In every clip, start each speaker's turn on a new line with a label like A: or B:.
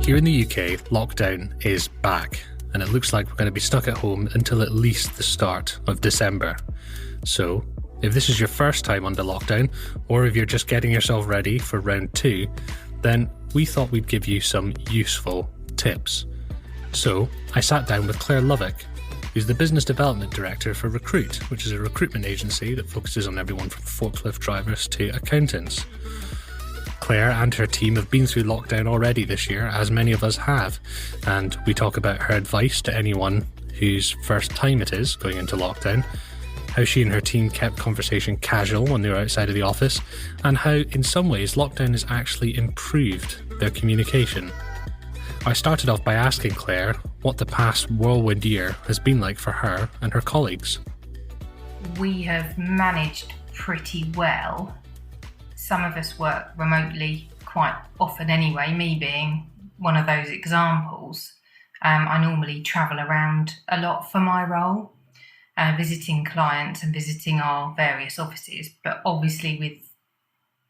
A: Here in the UK, lockdown is back, and it looks like we're going to be stuck at home until at least the start of December. So, if this is your first time under lockdown, or if you're just getting yourself ready for round 2, then we thought we'd give you some useful tips. So, I sat down with Clare Lovick, who's the Business Development Director for Recroot, which is a recruitment agency that focuses on everyone from forklift drivers to accountants. Clare and her team have been through lockdown already this year, as many of us have, and we talk about her advice to anyone whose first time it is going into lockdown, how she and her team kept conversation casual when they were outside of the office, and how in some ways lockdown has actually improved their communication. I started off by asking Clare what the past whirlwind year has been like for her and her colleagues.
B: We have managed pretty well. Some of us work remotely quite often anyway, me being one of those examples. I normally travel around a lot for my role, visiting clients and visiting our various offices. But obviously with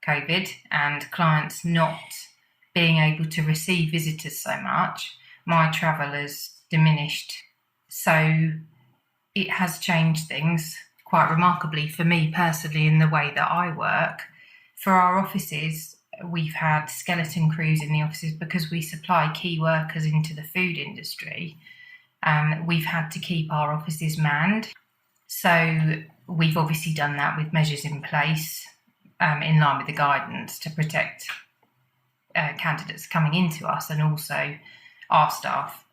B: COVID and clients not being able to receive visitors so much, my travel has diminished. So it has changed things quite remarkably for me personally in the way that I work. For our offices, we've had skeleton crews in the offices because we supply key workers into the food industry. We've had to keep our offices manned. So we've obviously done that with measures in place in line with the guidance to protect candidates coming into us and also our staff.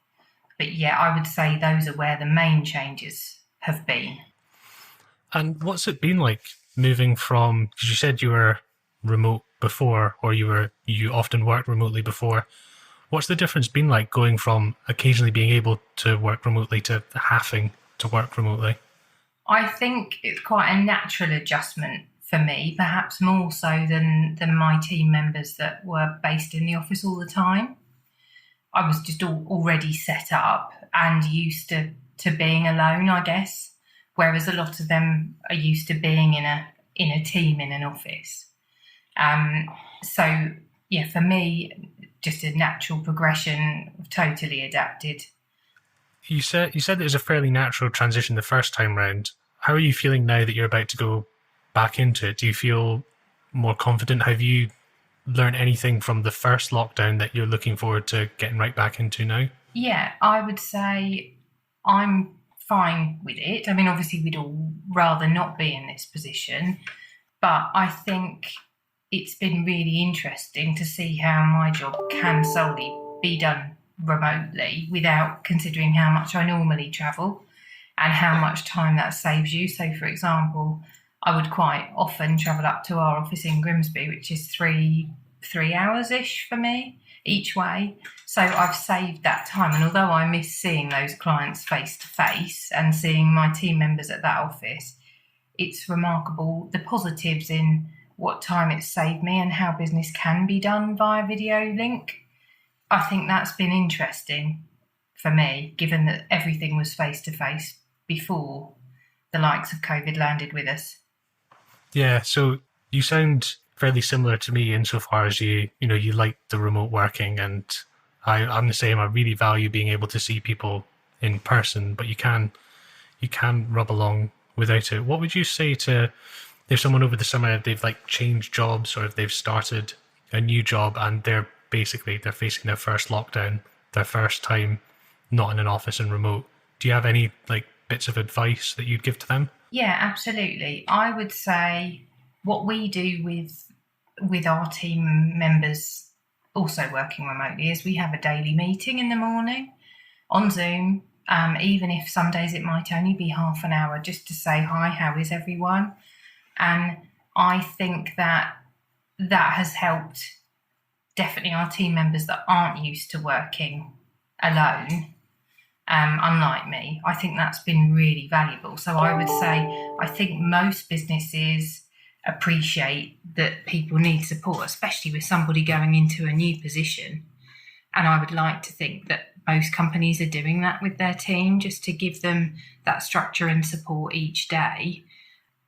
B: But yeah, I would say those are where the main changes have been.
A: And what's it been like moving from, because you said you were remote before, or you often worked remotely before. What's the difference been like going from occasionally being able to work remotely to having to work remotely?
B: I think it's quite a natural adjustment for me, perhaps more so than my team members that were based in the office all the time. I was just already set up and used to being alone, I guess, whereas a lot of them are used to being in a team in an office. So yeah, for me, just a natural progression, totally adapted.
A: You said it was a fairly natural transition the first time round. How are you feeling now that you're about to go back into it? Do you feel more confident? Have you learned anything from the first lockdown that you're looking forward to getting right back into now?
B: Yeah, I would say I'm fine with it. I mean, obviously we'd all rather not be in this position, but I think it's been really interesting to see how my job can solely be done remotely without considering how much I normally travel and how much time that saves you. So, for example, I would quite often travel up to our office in Grimsby, which is three hours-ish for me each way. So I've saved that time. And although I miss seeing those clients face-to-face and seeing my team members at that office, it's remarkable the positives in what time it's saved me and how business can be done via video link. I think that's been interesting for me, given that everything was face-to-face before the likes of COVID landed with us.
A: Yeah, so you sound fairly similar to me insofar as you like the remote working, and I'm the same. I really value being able to see people in person, but you can rub along without it. What would you say to if someone over the summer, if they've changed jobs or if they've started a new job and they're facing their first lockdown, their first time not in an office and remote? Do you have any bits of advice that you'd give to them?
B: Yeah, absolutely. I would say what we do with our team members also working remotely is we have a daily meeting in the morning on Zoom, even if some days it might only be half an hour, just to say, hi, how is everyone? And I think that has helped definitely our team members that aren't used to working alone, unlike me. I think that's been really valuable. So I would say I think most businesses appreciate that people need support, especially with somebody going into a new position. And I would like to think that most companies are doing that with their team, just to give them that structure and support each day.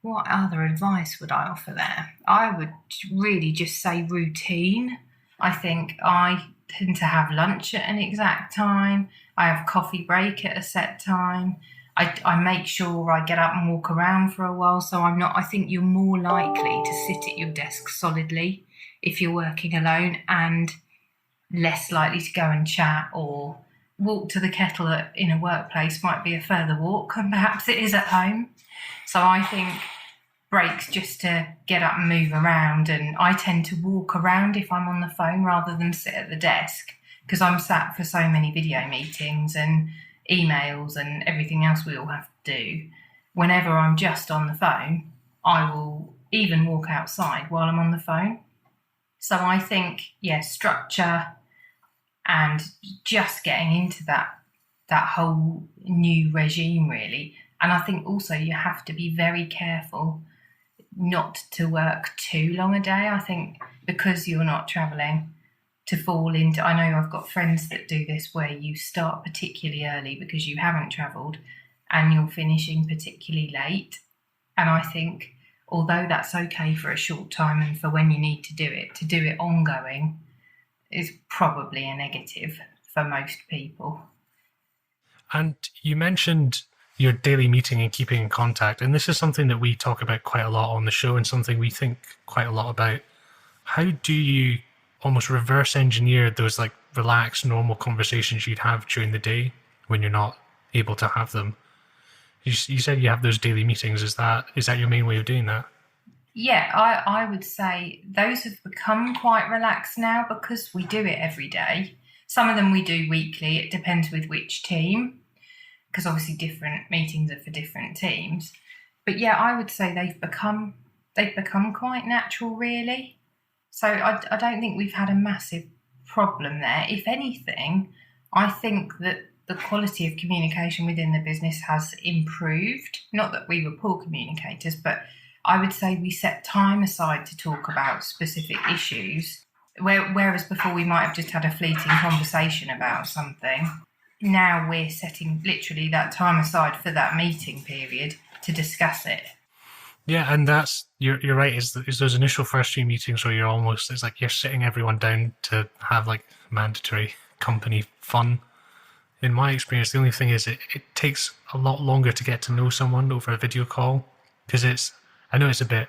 B: What other advice would I offer there? I would really just say routine. I think I tend to have lunch at an exact time. I have coffee break at a set time. I make sure I get up and walk around for a while. So I think you're more likely to sit at your desk solidly if you're working alone, and less likely to go and chat or walk to the kettle in a workplace might be a further walk than perhaps it is at home. So I think breaks just to get up and move around, and I tend to walk around if I'm on the phone rather than sit at the desk, because I'm sat for so many video meetings and emails and everything else we all have to do. Whenever I'm just on the phone, I will even walk outside while I'm on the phone. So I think, structure and just getting into that whole new regime, really. And I think also you have to be very careful not to work too long a day. I think because you're not travelling, to fall into, I know I've got friends that do this, where you start particularly early because you haven't travelled and you're finishing particularly late. And I think although that's okay for a short time and for when you need to do it ongoing is probably a negative for most people.
A: And you mentioned your daily meeting and keeping in contact, and this is something that we talk about quite a lot on the show and something we think quite a lot about. How do you almost reverse engineer those like relaxed, normal conversations you'd have during the day when you're not able to have them? You said you have those daily meetings. Is that your main way of doing that?
B: Yeah, I would say those have become quite relaxed now because we do it every day. Some of them we do weekly. It depends with which team, because obviously different meetings are for different teams. But yeah, I would say they've become quite natural, really. So I don't think we've had a massive problem there. If anything, I think that the quality of communication within the business has improved. Not that we were poor communicators, but I would say we set time aside to talk about specific issues, whereas before we might have just had a fleeting conversation about something. Now we're setting literally that time aside for that meeting period to discuss it.
A: Yeah, and that's you're right. Is those initial first few meetings where it's like you're sitting everyone down to have like mandatory company fun. In my experience, the only thing is it takes a lot longer to get to know someone over a video call, because I know it's a bit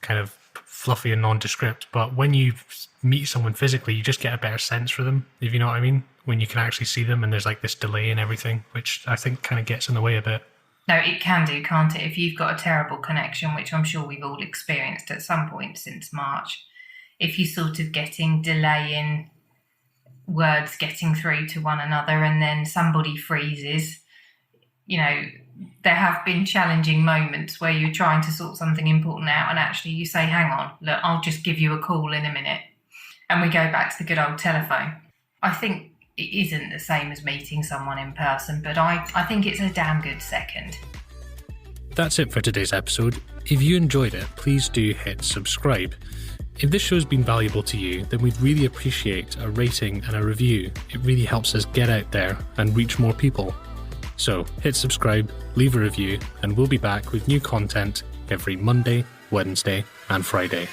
A: kind of fluffy and nondescript, but when you meet someone physically, you just get a better sense for them, if you know what I mean, when you can actually see them and there's like this delay and everything, which I think kind of gets in the way a bit.
B: No, it can do, can't it? If you've got a terrible connection, which I'm sure we've all experienced at some point since March, if you're sort of getting delay in words getting through to one another and then somebody freezes, there have been challenging moments where you're trying to sort something important out and actually you say, hang on, look, I'll just give you a call in a minute. And we go back to the good old telephone. I think it isn't the same as meeting someone in person, but I think it's a damn good second.
A: That's it for today's episode. If you enjoyed it, please do hit subscribe. If this show's been valuable to you, then we'd really appreciate a rating and a review. It really helps us get out there and reach more people. So hit subscribe, leave a review, and we'll be back with new content every Monday, Wednesday, and Friday.